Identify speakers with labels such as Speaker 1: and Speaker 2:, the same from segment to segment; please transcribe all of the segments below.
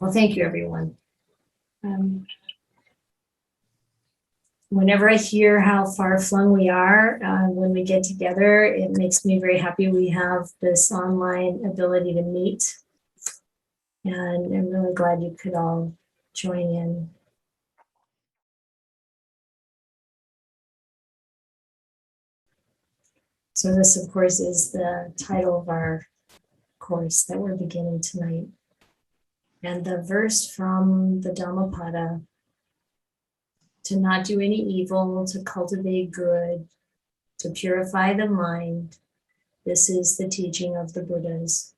Speaker 1: Well, thank you, everyone. Whenever I hear how far flung we are when we get together, it makes me very happy we have this online ability to meet. And I'm really glad you could all join in. So this, of course, is the title of our course that we're beginning tonight. And the verse from the Dhammapada: to not do any evil, to cultivate good, to purify the mind. This is the teaching of the Buddhas.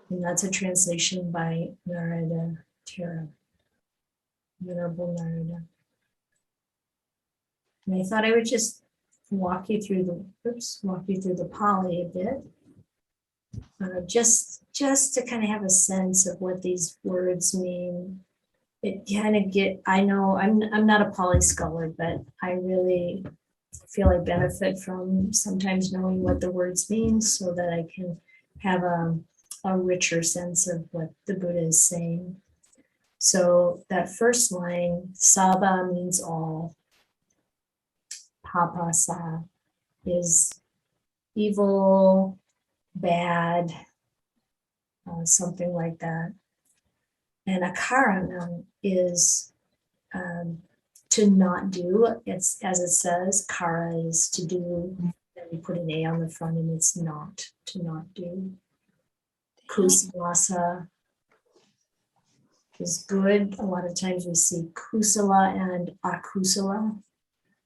Speaker 1: And that's a translation by Narada Tara, Venerable Narada. And I thought I would just walk you through the Pali a bit, just to kind of have a sense of what these words mean. It kind of I know I'm not a Pali scholar, but I really feel I benefit from sometimes knowing what the words mean so that I can have a richer sense of what the Buddha is saying. So that first line, Sabba, means all. Papasa is evil, bad, something like that. And akaranam is to not do. It's, as it says, kara is to do. Then we put an A on the front and it's not, to not do. Kusalasa is good. A lot of times we see kusala and akusala,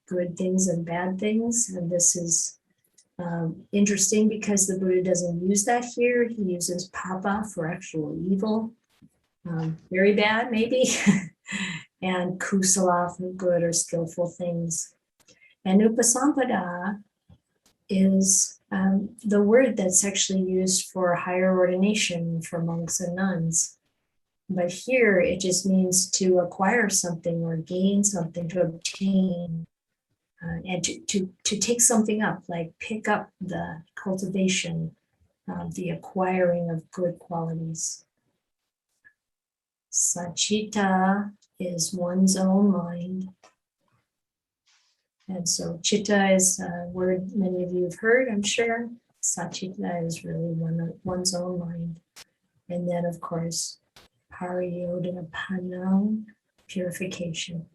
Speaker 1: good things and bad things. And this is interesting because the Buddha doesn't use that here. He uses papa for actual evil, very bad maybe, and kusala for good or skillful things. And upasampada is the word that's actually used for higher ordination for monks and nuns. But here it just means to acquire something or gain something, to obtain, and to take something up, like pick up the cultivation, the acquiring of good qualities. Sachita is one's own mind. And so chitta is a word many of you have heard, I'm sure. Sachita is really one's own mind. And then, of course, pariyodhanapanam, purification.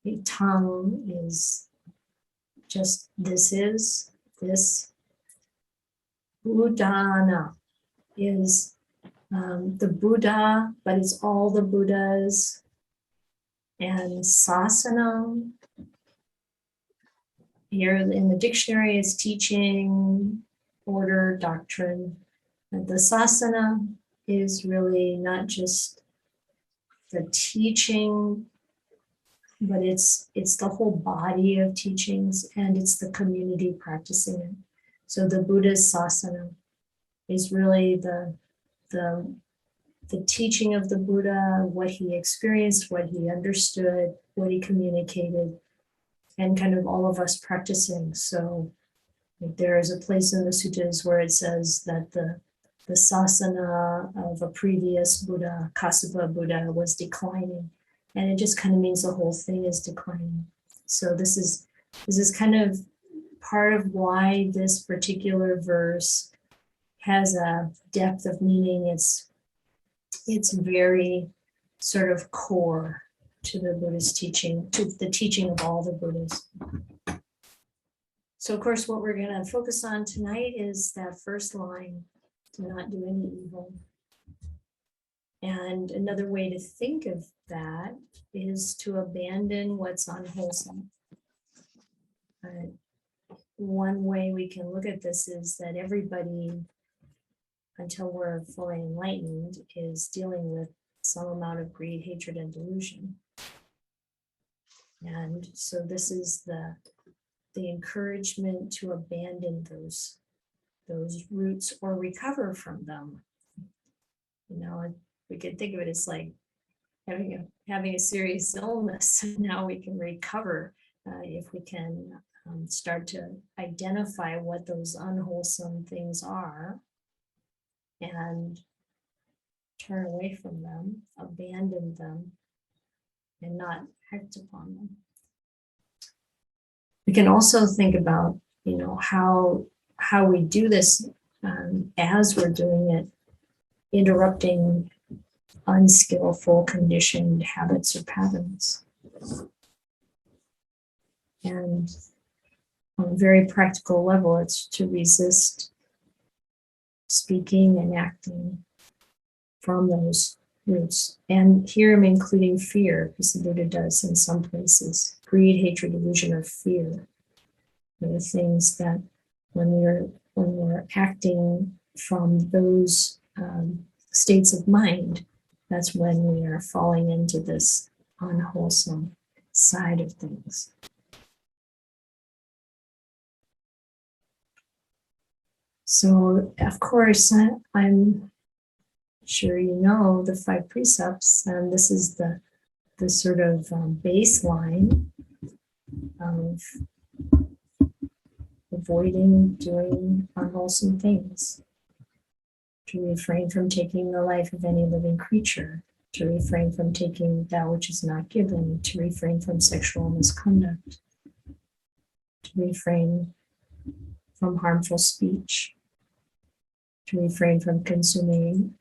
Speaker 1: The tongue is just this. Buddhana is the Buddha, but it's all the Buddhas. And sasanam, here in the dictionary, is teaching, order, doctrine. And the sasana is really not just the teaching, but it's the whole body of teachings, and it's the community practicing it. So the Buddha's sasana is really the teaching of the Buddha, what he experienced, what he understood, what he communicated, and kind of all of us practicing. So there is a place in the suttas where it says that the sasana of a previous Buddha, Kassapa Buddha, was declining. And it just kind of means the whole thing is declining. So this is kind of part of why this particular verse has a depth of meaning. It's very sort of core to the Buddhist teaching, to the teaching of all the Buddhas. So of course, what we're going to focus on tonight is that first line, to not do any evil. And another way to think of that is to abandon what's unwholesome. One way we can look at this is that everybody, until we're fully enlightened, is dealing with some amount of greed, hatred, and delusion. And so this is the encouragement to abandon those roots or recover from them. You know, we could think of it as like having a serious illness. Now we can recover if we can start to identify what those unwholesome things are and turn away from them, abandon them, and not act upon them. We can also think about, how we do this as we're doing it, interrupting unskillful conditioned habits or patterns. And on a very practical level, it's to resist speaking and acting from those roots. And here I'm including fear, because the Buddha does in some places. Greed, hatred, delusion, or fear are the things that when we're acting from those states of mind, that's when we are falling into this unwholesome side of things. So, of course, I'm sure you know the Five Precepts, and this is the sort of baseline of avoiding doing unwholesome things, to refrain from taking the life of any living creature, to refrain from taking that which is not given, to refrain from sexual misconduct, to refrain from harmful speech, to refrain from consuming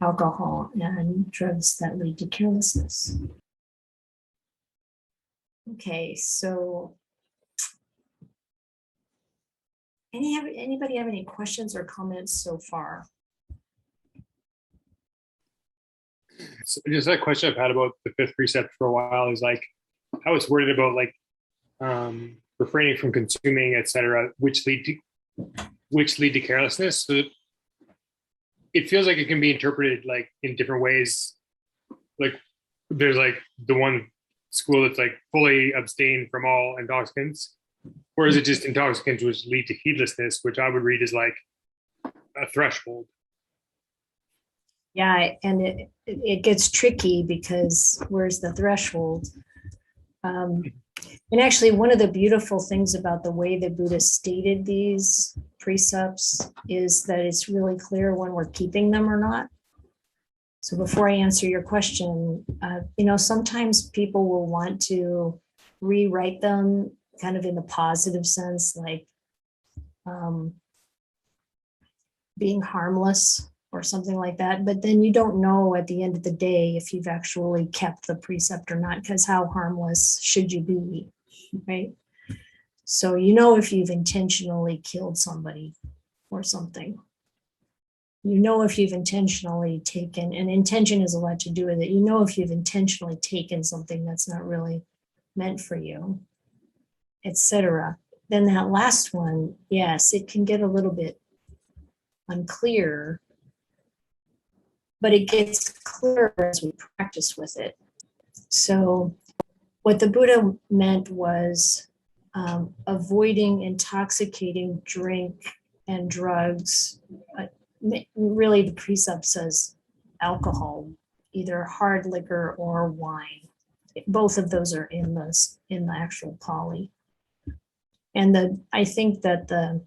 Speaker 1: alcohol and drugs that lead to carelessness. Okay, so anybody have any questions or comments so far?
Speaker 2: So just a question I've had about the fifth precept for a while is like how it's worded about like refraining from consuming, etc., which lead to carelessness. So it feels like it can be interpreted like in different ways. Like there's like the one school that's like fully abstain from all intoxicants, or is it just intoxicants which lead to heedlessness, which I would read as like a threshold?
Speaker 1: Yeah, and it gets tricky because where's the threshold? And actually, one of the beautiful things about the way the Buddha stated these precepts is that it's really clear when we're keeping them or not. So before I answer your question, sometimes people will want to rewrite them kind of in the positive sense, like being harmless or something like that. But then you don't know at the end of the day if you've actually kept the precept or not, because how harmless should you be, right? So if you've intentionally killed somebody or something. If you've intentionally taken, and intention has a lot to do with it, if you've intentionally taken something that's not really meant for you, etc. Then that last one, yes, it can get a little bit unclear, but it gets clearer as we practice with it. So what the Buddha meant was avoiding intoxicating drink and drugs. Really, the precept says alcohol, either hard liquor or wine. Both of those are in the actual Pali. And I think that the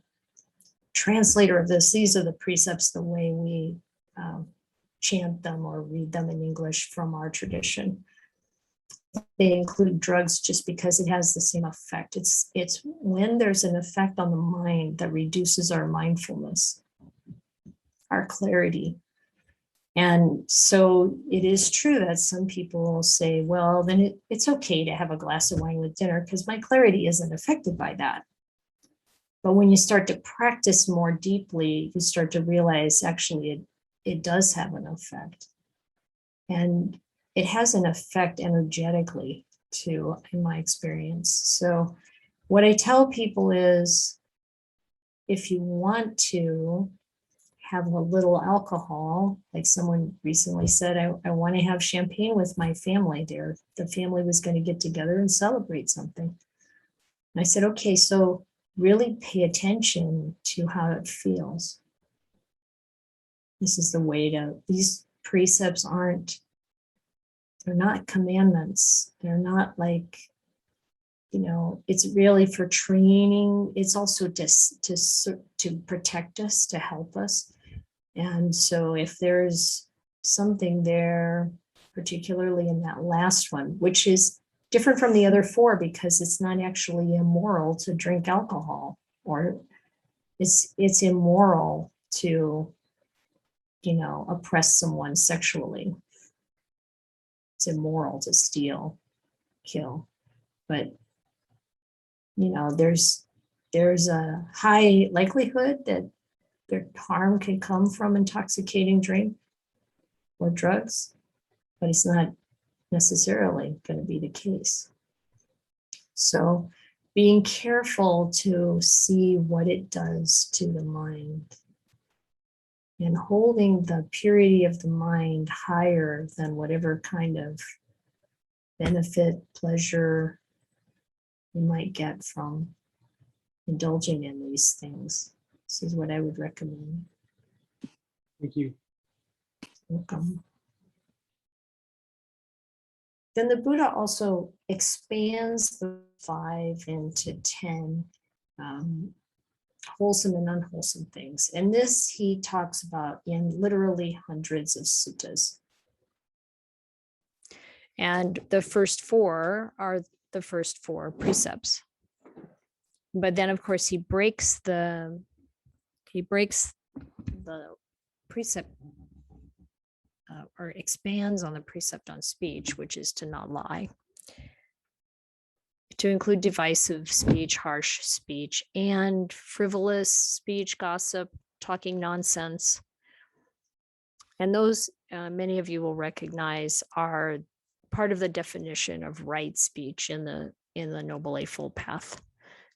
Speaker 1: translator of these are the precepts the way we chant them or read them in English from our tradition. They include drugs just because it has the same effect. It's when there's an effect on the mind that reduces our mindfulness, our clarity. And so it is true that some people will say, well, then it's okay to have a glass of wine with dinner because my clarity isn't affected by that. But when you start to practice more deeply, you start to realize actually it does have an effect. And it has an effect energetically too, in my experience. So what I tell people is, if you want to have a little alcohol, like someone recently said, I want to have champagne with my family there. The family was going to get together and celebrate something. And I said, okay, so really pay attention to how it feels. This is the way these precepts they're not commandments. They're not like, it's really for training. It's also to protect us, to help us. And so if there's something there, particularly in that last one, which is different from the other four because it's not actually immoral to drink alcohol, or it's immoral to, oppress someone sexually. It's immoral to steal, kill. But, there's a high likelihood that their harm can come from intoxicating drink or drugs, but it's not necessarily going to be the case. So being careful to see what it does to the mind and holding the purity of the mind higher than whatever kind of benefit, pleasure you might get from indulging in these things. This is what I would recommend.
Speaker 2: Thank you.
Speaker 1: Welcome. Then the Buddha also expands the 5 into 10 wholesome and unwholesome things. And this he talks about in literally hundreds of suttas. And the first 4 are the first 4 precepts. But then, of course, he breaks the precept or expands on the precept on speech, which is to not lie, to include divisive speech, harsh speech, and frivolous speech, gossip, talking nonsense. And those, many of you will recognize, are part of the definition of right speech in the Noble Eightfold Path.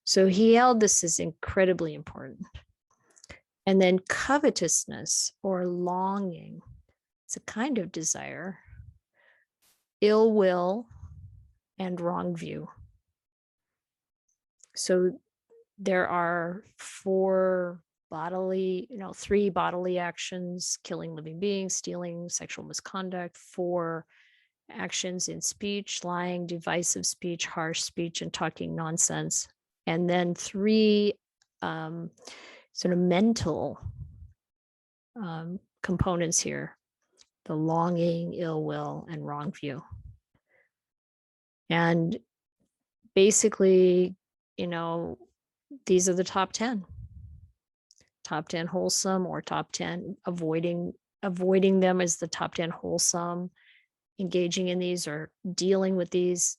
Speaker 1: So he held this as incredibly important. And then covetousness or longing, it's a kind of desire, ill will, and wrong view. So there are 3 bodily actions: killing living beings, stealing, sexual misconduct; 4 actions in speech: lying, divisive speech, harsh speech, and talking nonsense. And then 3 sort of mental components here: the longing, ill will, and wrong view. And basically, these are the top 10. Top 10 wholesome, or top 10 avoiding them as the top 10 wholesome. Engaging in these or dealing with these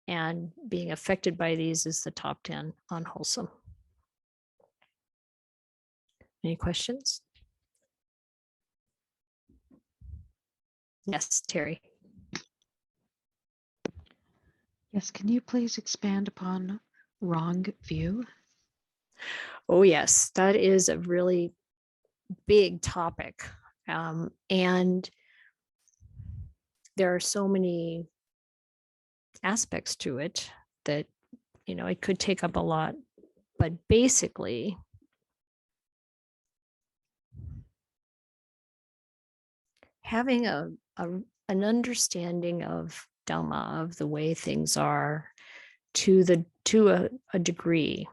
Speaker 1: and being affected by these is the top 10 unwholesome. Any questions? Yes, Terry.
Speaker 3: Yes, can you please expand upon wrong view?
Speaker 1: Oh, yes, that is a really big topic. And there are so many aspects to it that, it could take up a lot. But basically, having an understanding of Dhamma, of the way things are, to a degree.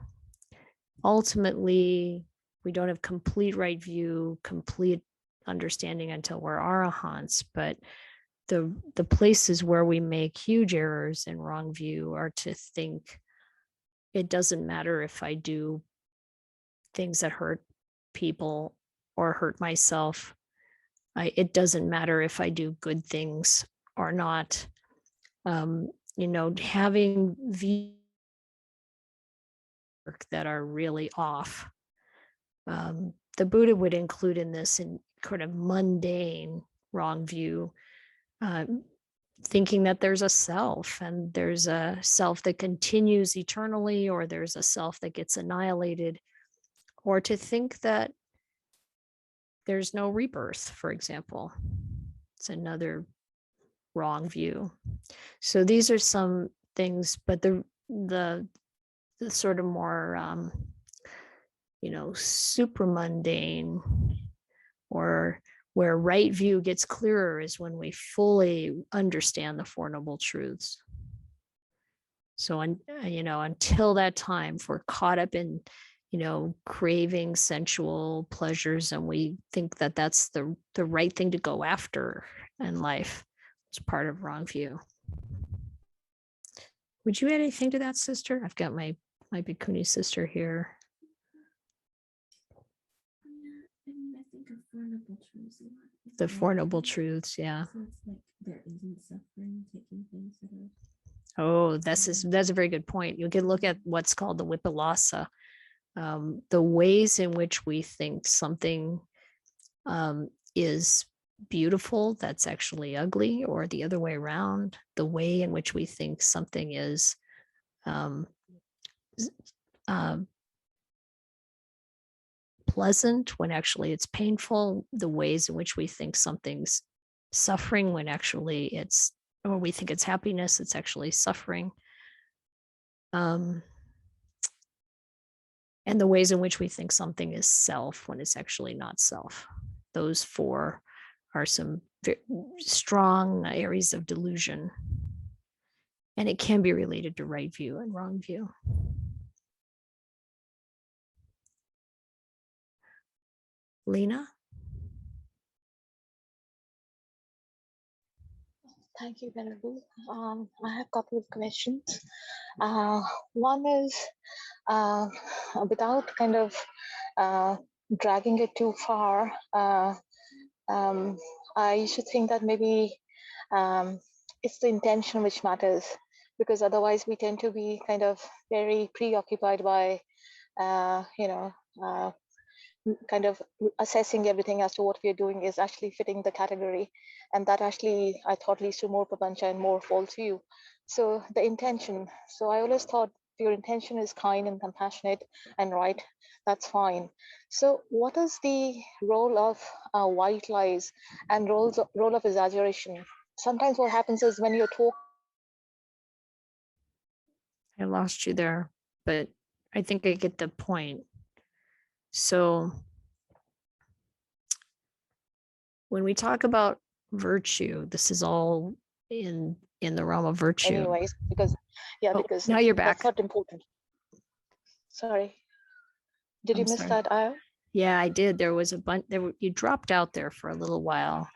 Speaker 1: Ultimately, we don't have complete right view, complete understanding until we're arahants, but the places where we make huge errors in wrong view are to think it doesn't matter if I do things that hurt people or hurt myself. It doesn't matter if I do good things or not. Having views that are really off. The Buddha would include in this in kind of mundane wrong view, thinking that there's a self and there's a self that continues eternally, or there's a self that gets annihilated, or to think that there's no rebirth, for example. It's another wrong view. So these are some things, but the sort of more super mundane, or where right view gets clearer, is when we fully understand the Four Noble Truths. So until that time, if we're caught up in craving sensual pleasures, and we think that that's the right thing to go after in life. It's part of wrong view. Would you add anything to that, sister? I've got my Bhikkhuni sister here.
Speaker 4: I think of Four Noble Truths a lot.
Speaker 1: The Four Noble Truths, yeah.
Speaker 4: So it's like there isn't suffering, taking things that are.
Speaker 1: Oh, that's a very good point. You can look at what's called the Vipallasa, the ways in which we think something is beautiful that's actually ugly, or the other way around. The way in which we think something is pleasant when actually it's painful. The ways in which we think something's suffering when actually it's, or we think it's happiness, it's actually suffering. And the ways in which we think something is self when it's actually not self. Those four are some strong areas of delusion. And it can be related to right view and wrong view. Lena?
Speaker 5: Thank you, Venerable. I have a couple of questions. One is, without kind of dragging it too far, I used to think that maybe it's the intention which matters, because otherwise we tend to be kind of very preoccupied by, kind of assessing everything as to what we are doing is actually fitting the category. And that actually, I thought, leads to more papancha and more false view. So the intention. So I always thought if your intention is kind and compassionate and right, that's fine. So what is the role of white lies and role of exaggeration? Sometimes what happens is when you're talking.
Speaker 1: I lost you there, but I think I get the point. So when we talk about virtue, this is all in the realm of virtue.
Speaker 5: Anyways, because because
Speaker 1: now you're back.
Speaker 5: That's not important. Sorry. Did you miss that, Io?
Speaker 1: Yeah, I did. There was a bunch there. You dropped out there for a little while,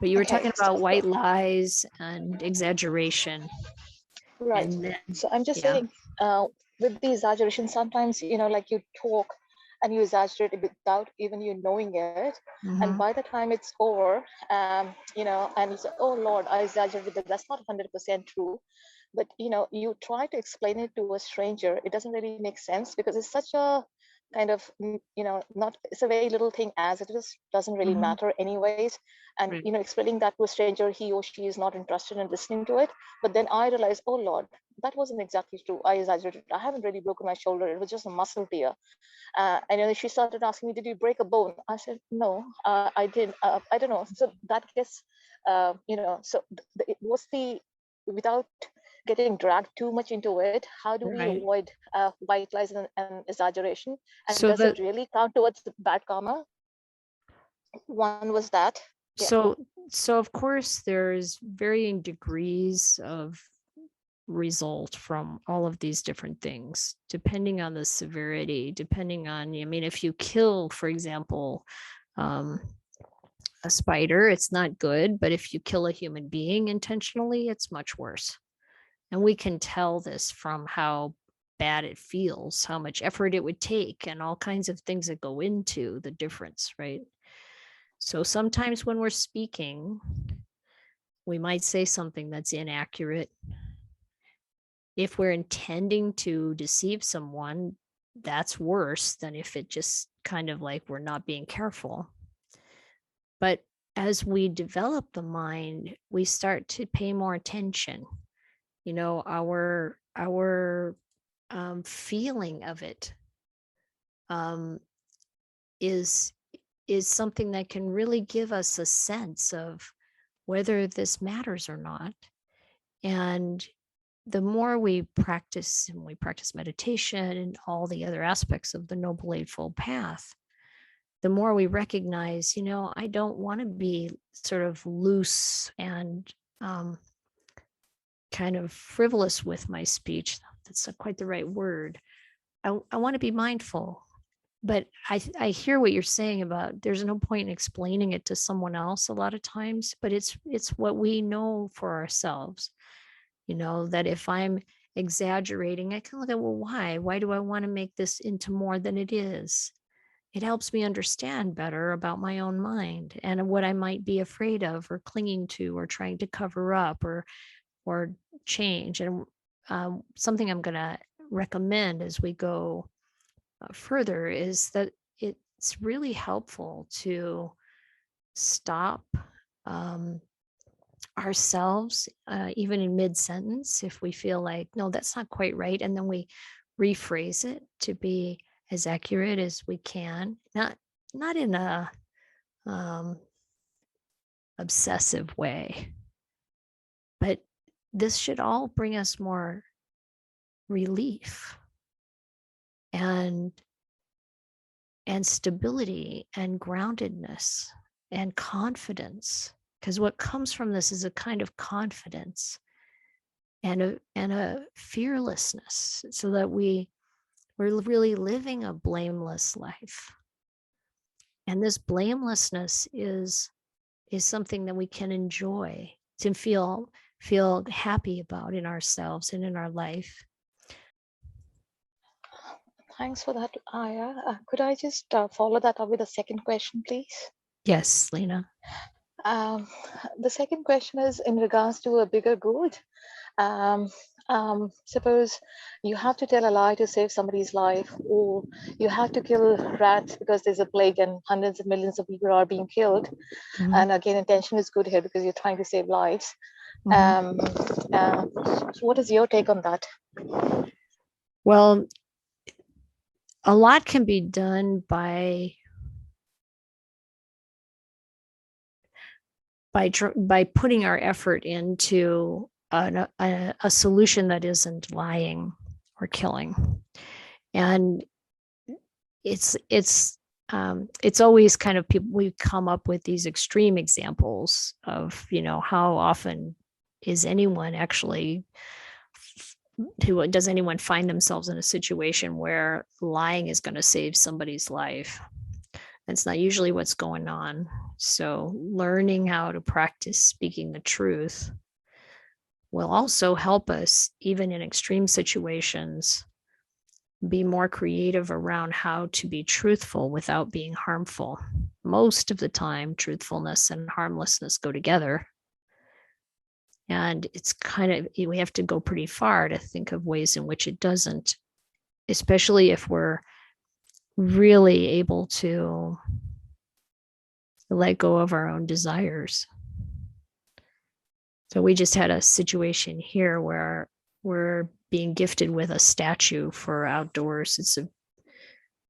Speaker 1: but you were talking about white lies and exaggeration.
Speaker 5: Right.
Speaker 1: And then,
Speaker 5: so I'm just saying, with the exaggeration, sometimes, like you talk and you exaggerate it without even you knowing it. And by the time it's over, and you say, oh Lord, I exaggerated. That's not 100% true. But, you try to explain it to a stranger. It doesn't really make sense because it's such a kind of, not, it's a very little thing as it is, doesn't really matter anyways. And, explaining that to a stranger, he or she is not interested in listening to it. But then I realized, oh Lord, that wasn't exactly true. I exaggerated. I haven't really broken my shoulder. It was just a muscle tear. And then she started asking me, did you break a bone? I said, no, I didn't. I don't know. So that gets, so it was without getting dragged too much into it, how do we avoid white lies and exaggeration? And so does it really count towards bad karma? One was that.
Speaker 1: Yeah. So of course there's varying degrees of result from all of these different things, depending on the severity, depending on, if you kill, for example, a spider, it's not good, but if you kill a human being intentionally, it's much worse. And we can tell this from how bad it feels, how much effort it would take, and all kinds of things that go into the difference, right? So sometimes when we're speaking, we might say something that's inaccurate. If we're intending to deceive someone, that's worse than if it just kind of like we're not being careful. But as we develop the mind, we start to pay more attention. Our feeling of it is something that can really give us a sense of whether this matters or not. And the more we practice meditation and all the other aspects of the Noble Eightfold Path, the more we recognize, I don't want to be sort of loose and kind of frivolous with my speech. That's not quite the right word. I want to be mindful. But I hear what you're saying about there's no point in explaining it to someone else a lot of times, but it's what we know for ourselves. That if I'm exaggerating, I can look at, well, why? Why do I want to make this into more than it is? It helps me understand better about my own mind and what I might be afraid of or clinging to or trying to cover up or change. And something I'm going to recommend as we go further is that it's really helpful to stop ourselves, even in mid-sentence, if we feel like, no, that's not quite right. And then we rephrase it to be as accurate as we can, not in a obsessive way, but this should all bring us more relief and stability and groundedness and confidence, because what comes from this is a kind of confidence and a fearlessness, so that we're really living a blameless life. And this blamelessness is something that we can enjoy, to feel happy about in ourselves and in our life.
Speaker 5: Thanks for that, Aya. Could I just follow that up with a second question, please?
Speaker 1: Yes, Lena.
Speaker 5: The second question is in regards to a bigger good. Suppose you have to tell a lie to save somebody's life, or you have to kill rats because there's a plague and hundreds of millions of people are being killed.
Speaker 1: Mhm.
Speaker 5: And again, intention is good here because you're trying to save lives.
Speaker 1: Mhm.
Speaker 5: So what is your take on that?
Speaker 1: Well, a lot can be done by putting our effort into a solution that isn't lying or killing. And it's always kind of people, we come up with these extreme examples of, how often is anyone actually, does anyone find themselves in a situation where lying is going to save somebody's life? That's not usually what's going on. So learning how to practice speaking the truth will also help us, even in extreme situations, be more creative around how to be truthful without being harmful. Most of the time, truthfulness and harmlessness go together. And it's we have to go pretty far to think of ways in which it doesn't, especially if we're really able to let go of our own desires. So we just had a situation here where we're being gifted with a statue for outdoors. It's a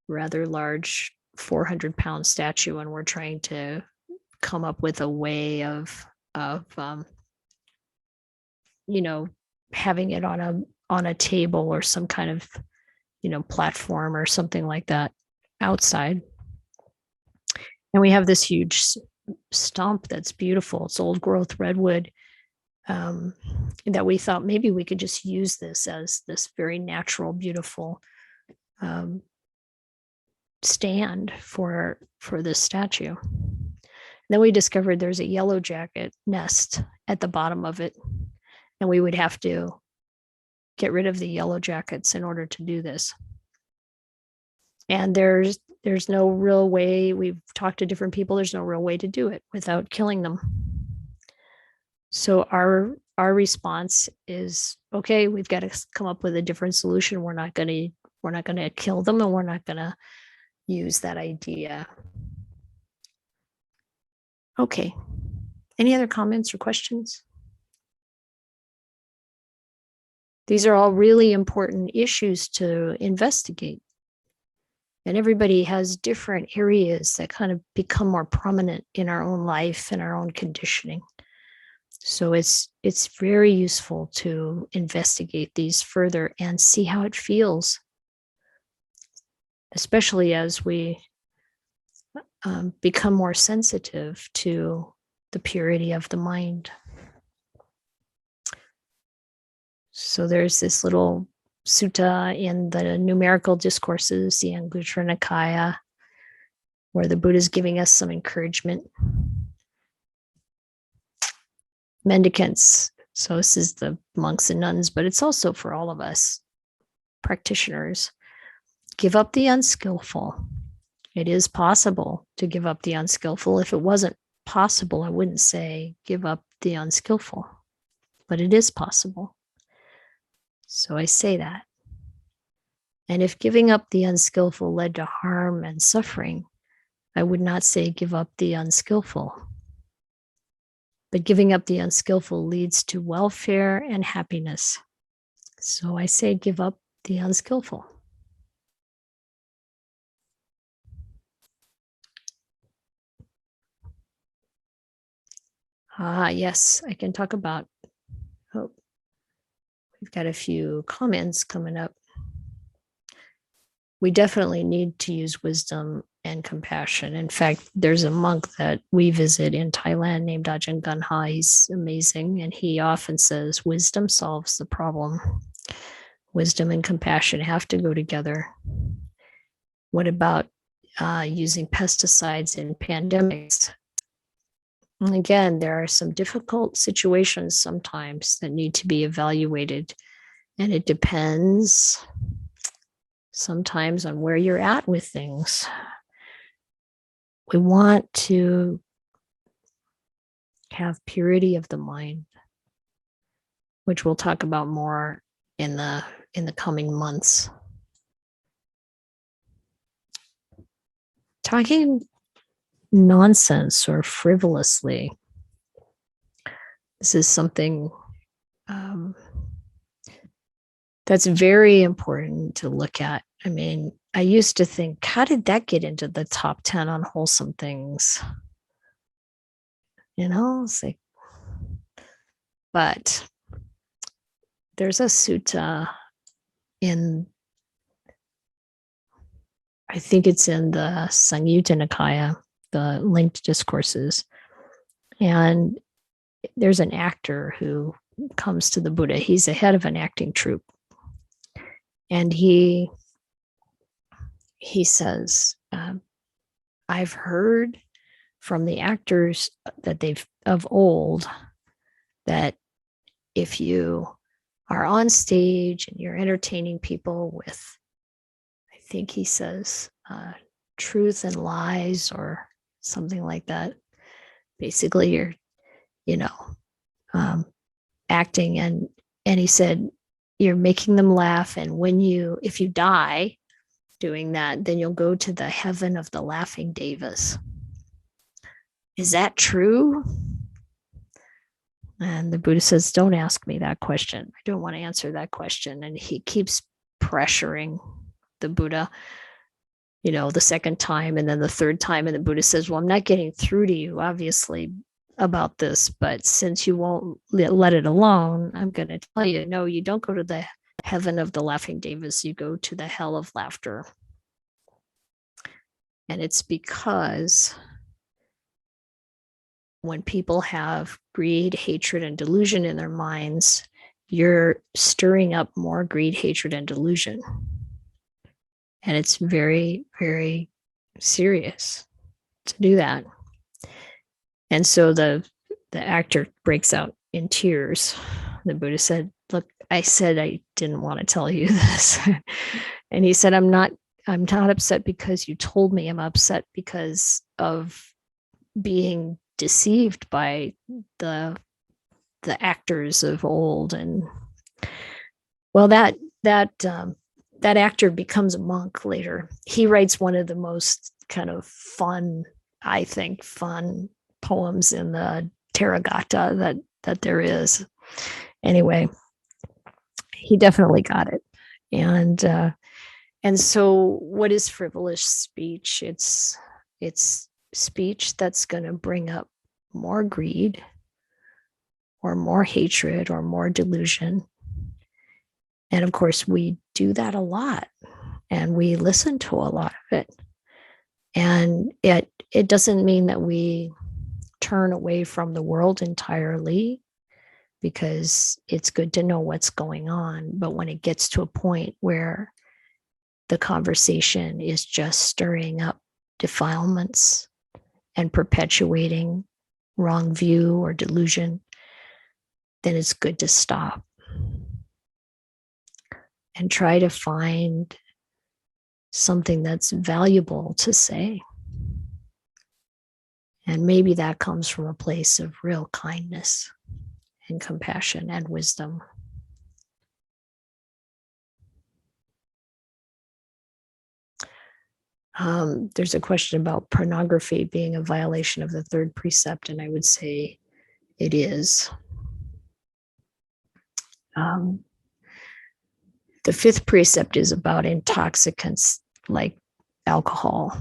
Speaker 1: rather large 400-pound statue, and we're trying to come up with a way of having it on a table or some kind of platform or something like that outside. And we have this huge stump that's beautiful. It's old growth redwood, that we thought maybe we could just use this as this very natural, beautiful stand for this statue. And then we discovered there's a yellow jacket nest at the bottom of it, and we would have to get rid of the yellow jackets in order to do this. And there's no real way. We've talked to different people. There's no real way to do it without killing them. So our response is, okay, we've got to come up with a different solution. We're not going to kill them, and we're not going to use that idea. Okay. Any other comments or questions? These are all really important issues to investigate. And everybody has different areas that kind of become more prominent in our own life and our own conditioning. So it's very useful to investigate these further and see how it feels, especially as we become more sensitive to the purity of the mind. So there's this little sutta in the Numerical Discourses, the Anguttara Nikaya, where the Buddha is giving us some encouragement. Mendicants, so this is the monks and nuns, but it's also for all of us practitioners. Give up the unskillful. It is possible to give up the unskillful. If it wasn't possible, I wouldn't say give up the unskillful, but it is possible. So I say that. And if giving up the unskillful led to harm and suffering, I would not say give up the unskillful. But giving up the unskillful leads to welfare and happiness. So I say give up the unskillful. Yes, I can talk about, we've got a few comments coming up. We definitely need to use wisdom and compassion. In fact, there's a monk that we visit in Thailand named Ajahn Ganha. He's amazing. And he often says, wisdom solves the problem. Wisdom and compassion have to go together. What about using pesticides in pandemics? And again, there are some difficult situations sometimes that need to be evaluated. And it depends sometimes on where you're at with things. We want to have purity of the mind, which we'll talk about more in the coming months. Talking nonsense or frivolously. This is something that's very important to look at. I mean, I used to think, how did that get into the top 10 unwholesome things? You know, it's like, but there's a sutta in, I think it's in the Samyutta Nikaya, the linked discourses. And there's an actor who comes to the Buddha. He's the head of an acting troupe. And he says, I've heard from the actors that they've of old that if you are on stage and you're entertaining people with, I think he says, truth and lies or something like that. Basically, you're, acting, and he said, you're making them laugh, and if you die doing that, then you'll go to the heaven of the laughing devas. Is that true? And the Buddha says, don't ask me that question. I don't want to answer that question. And he keeps pressuring the Buddha, the second time and then the third time. And the Buddha says, well, I'm not getting through to you, obviously, about this, but since you won't let it alone, I'm going to tell you, no, you don't go to the heaven of the laughing devas, you go to the hell of laughter. And it's because when people have greed, hatred, and delusion in their minds, you're stirring up more greed, hatred, and delusion. And it's very, very serious to do that. And so the actor breaks out in tears. The Buddha said, look, I said I didn't want to tell you this. And he said, I'm not upset because you told me. I'm upset because of being deceived by the actors of old. And well, that actor becomes a monk later. He writes one of the most kind of fun poems in the Therigatha that there is. Anyway, he definitely got it. And so what is frivolous speech? It's speech that's going to bring up more greed or more hatred or more delusion. And of course, we do that a lot, and we listen to a lot of it. And it doesn't mean that we turn away from the world entirely, because it's good to know what's going on. But when it gets to a point where the conversation is just stirring up defilements and perpetuating wrong view or delusion, then it's good to stop and try to find something that's valuable to say. And maybe that comes from a place of real kindness and compassion and wisdom. There's a question about pornography being a violation of the third precept, and I would say it is. The fifth precept is about intoxicants like alcohol.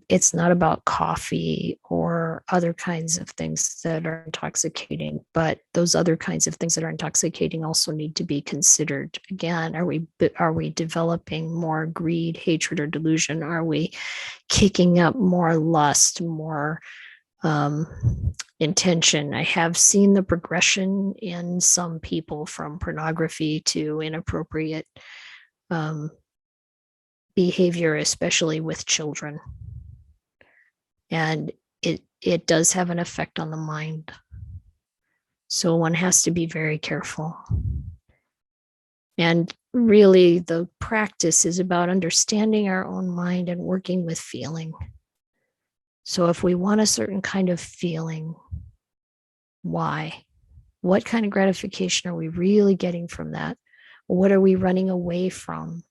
Speaker 1: It's not about coffee or other kinds of things that are intoxicating, but those other kinds of things that are intoxicating also need to be considered. Again, are we developing more greed, hatred, or delusion? Are we kicking up more lust, more intention? I have seen the progression in some people from pornography to inappropriate behavior, especially with children. And it does have an effect on the mind. So one has to be very careful. And really, the practice is about understanding our own mind and working with feeling. So if we want a certain kind of feeling, why? What kind of gratification are we really getting from that? What are we running away from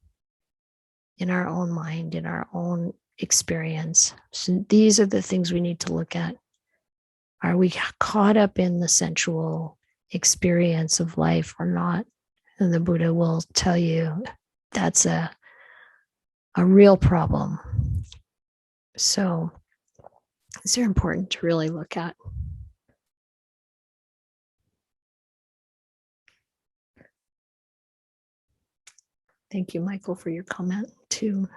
Speaker 1: in our own mind, in our own experience? So these are the things we need to look at. Are we caught up in the sensual experience of life or not? And the Buddha will tell you that's a real problem. So these are important to really look at. Thank you, Michael, for your comment too.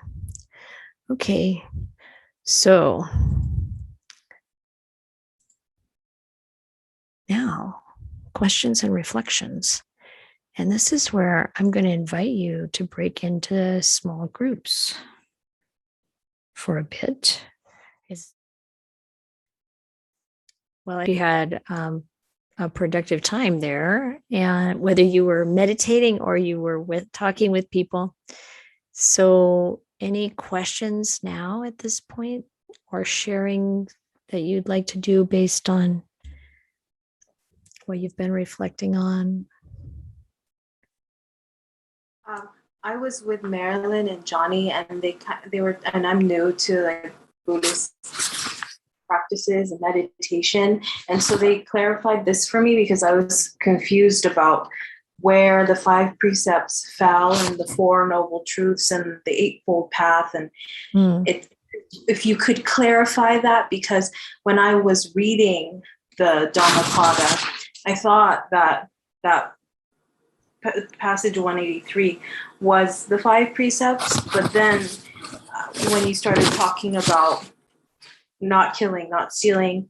Speaker 1: Okay, so now questions and reflections. And this is where I'm going to invite you to break into small groups for a bit. Well, if you had a productive time there, and whether you were meditating or you were talking with people. So any questions now at this point, or sharing that you'd like to do based on what you've been reflecting on?
Speaker 4: I was with Marilyn and Johnny, and they were, and I'm new to like Buddhist practices and meditation, and so they clarified this for me because I was confused about where the 5 precepts fell and the 4 noble truths and the 8-fold path, and if you could clarify that, because when I was reading the Dhammapada, I thought that passage 183 was the 5 precepts, but then when you started talking about not killing, not stealing,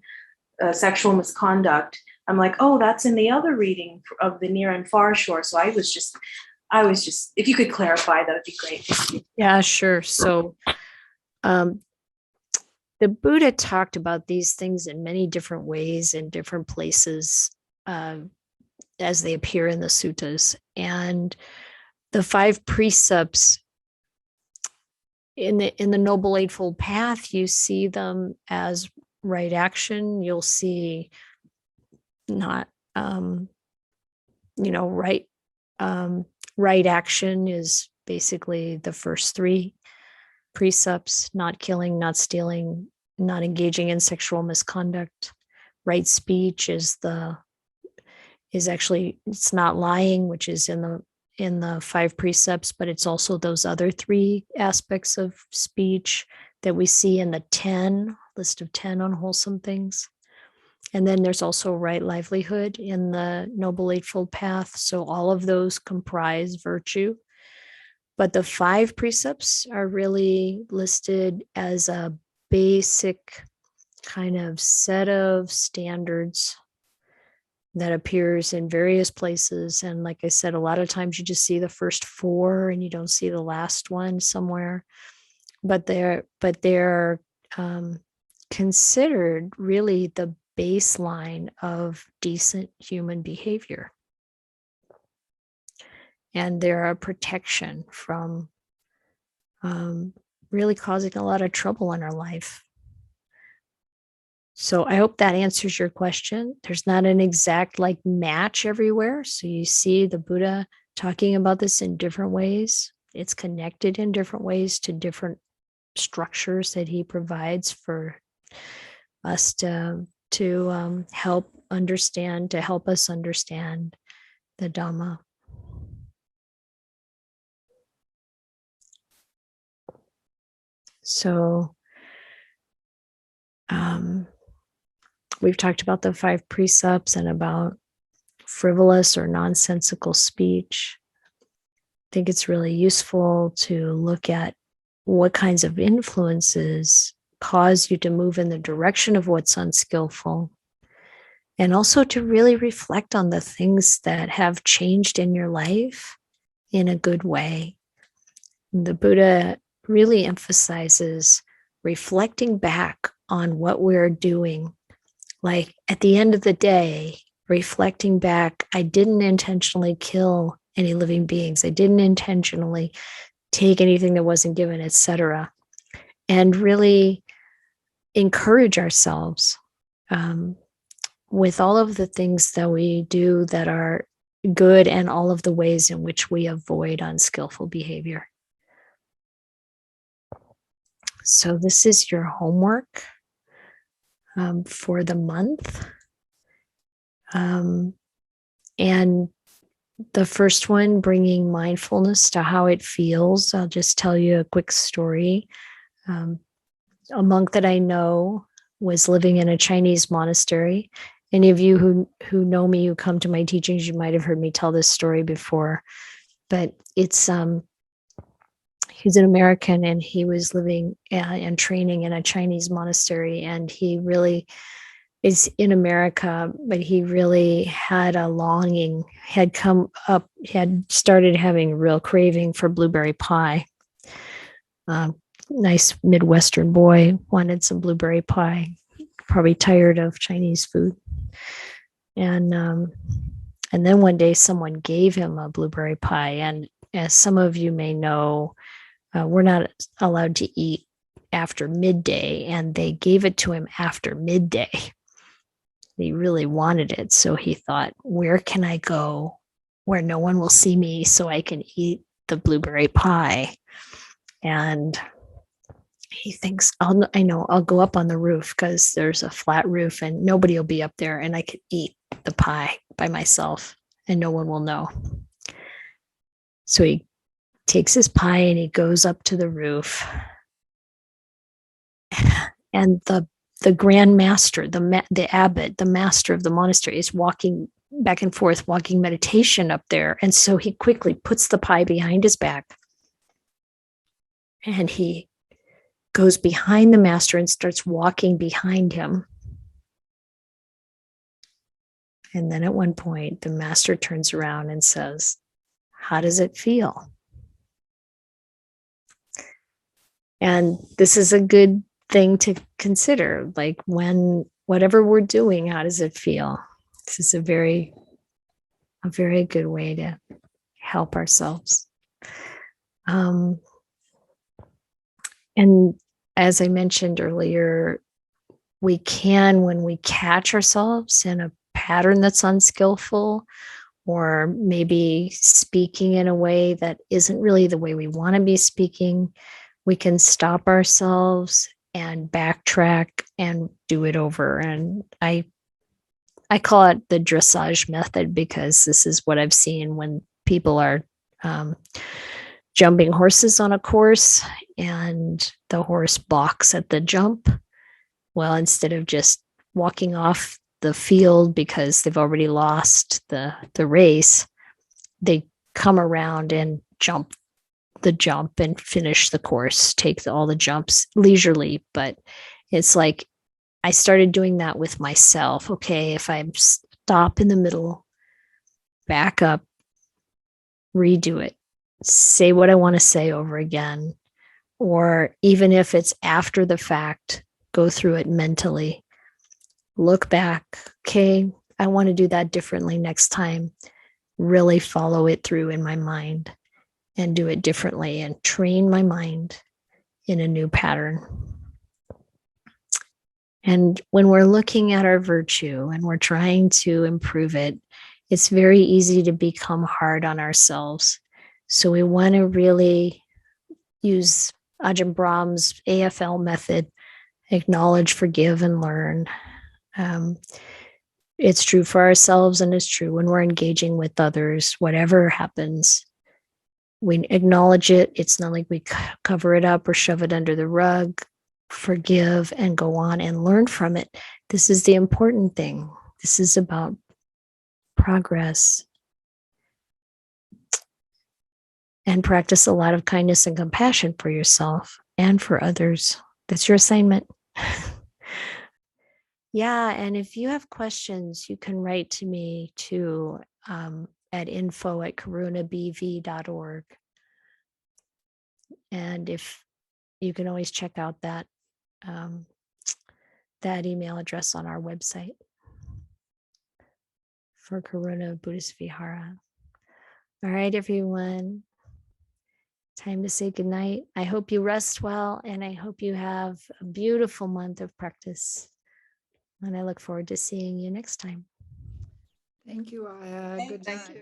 Speaker 4: sexual misconduct, I'm like, oh, that's in the other reading of the near and far shore. So I was just, if you could clarify, that would be great.
Speaker 1: Yeah, sure. So the Buddha talked about these things in many different ways in different places as they appear in the suttas. And the 5 precepts in the Noble Eightfold Path, you see them as right action. You'll see not, right action is basically the first 3 precepts: not killing, not stealing, not engaging in sexual misconduct. Right speech is actually, it's not lying, which is in the 5 precepts, but it's also those other 3 aspects of speech that we see in the list of 10 unwholesome things. And then there's also right livelihood in the Noble Eightfold Path. So all of those comprise virtue. But the 5 precepts are really listed as a basic kind of set of standards that appears in various places. And like I said, a lot of times you just see the first 4 and you don't see the last one somewhere. But they're considered really the baseline of decent human behavior. And they're a protection from really causing a lot of trouble in our life. So I hope that answers your question. There's not an exact like match everywhere. So you see the Buddha talking about this in different ways. It's connected in different ways to different structures that he provides for us to help us understand the Dhamma. So we've talked about the 5 precepts and about frivolous or nonsensical speech. I think it's really useful to look at what kinds of influences cause you to move in the direction of what's unskillful, and also to really reflect on the things that have changed in your life in a good way. The Buddha really emphasizes reflecting back on what we're doing. Like at the end of the day, reflecting back, I didn't intentionally kill any living beings. I didn't intentionally take anything that wasn't given, etc. And really encourage ourselves with all of the things that we do that are good and all of the ways in which we avoid unskillful behavior. So this is your homework for the month. And the first one, bringing mindfulness to how it feels. I'll just tell you a quick story. A monk that I know was living in a Chinese monastery. Any of you who know me, who come to my teachings, you might have heard me tell this story before. But it's he's an American, and he was living and training in a Chinese monastery, and he really is in America, but he really had a longing, had started having a real craving for blueberry pie. Nice Midwestern boy, wanted some blueberry pie, probably tired of Chinese food. And then one day someone gave him a blueberry pie. And as some of you may know, we're not allowed to eat after midday, and they gave it to him after midday. He really wanted it. So he thought, where can I go where no one will see me so I can eat the blueberry pie? And he thinks, I'll go up on the roof because there's a flat roof and nobody will be up there, and I could eat the pie by myself and no one will know. So he takes his pie and he goes up to the roof. And the Grand Master, the abbot, the master of the monastery, is walking back and forth, walking meditation up there. And so he quickly puts the pie behind his back. And he goes behind the master and starts walking behind him. And then at one point, the master turns around and says, "How does it feel?" And this is a good thing to consider. Like, whatever we're doing, how does it feel? This is a very good way to help ourselves. And as I mentioned earlier, we can, when we catch ourselves in a pattern that's unskillful, or maybe speaking in a way that isn't really the way we want to be speaking, we can stop ourselves and backtrack and do it over. And I call it the Dressage Method, because this is what I've seen when people are jumping horses on a course and the horse balks at the jump. Well, instead of just walking off the field because they've already lost the race, they come around and jump the jump and finish the course, take all the jumps leisurely. But it's like, I started doing that with myself. Okay, if I'm stop in the middle, back up, redo it, say what I want to say over again. Or even if it's after the fact, go through it mentally. Look back. Okay, I want to do that differently next time. Really follow it through in my mind and do it differently and train my mind in a new pattern. And when we're looking at our virtue and we're trying to improve it, it's very easy to become hard on ourselves. So we want to really use Ajahn Brahm's AFL method, acknowledge, forgive, and learn. It's true for ourselves, and it's true when we're engaging with others. Whatever happens, we acknowledge it. It's not like we cover it up or shove it under the rug. Forgive and go on and learn from it. This is the important thing. This is about progress. And practice a lot of kindness and compassion for yourself and for others. That's your assignment. Yeah, and if you have questions, you can write to me too at info@karunabv.org. And if you can always check out that that email address on our website for Karuna Buddhist Vihara. All right, everyone. Time to say goodnight. I hope you rest well, and I hope you have a beautiful month of practice. And I look forward to seeing you next time.
Speaker 6: Thank you, Aya. Good night.